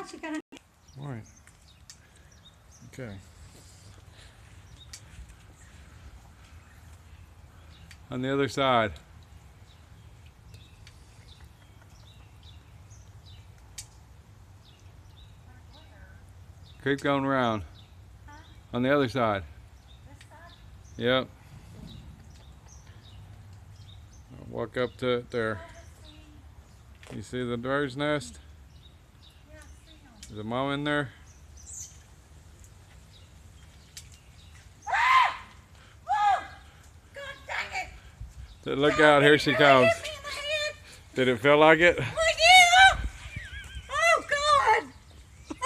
What you gonna do? All right. Okay. On the other side. Keep going around. Huh? On the other side. This side? Yep. Walk up to it there. You see the bird's nest? Yeah, I see 'em. Is a mom in there? Whoa! God dang it! Look out, here she comes. Hit me in the head. Did it feel like it?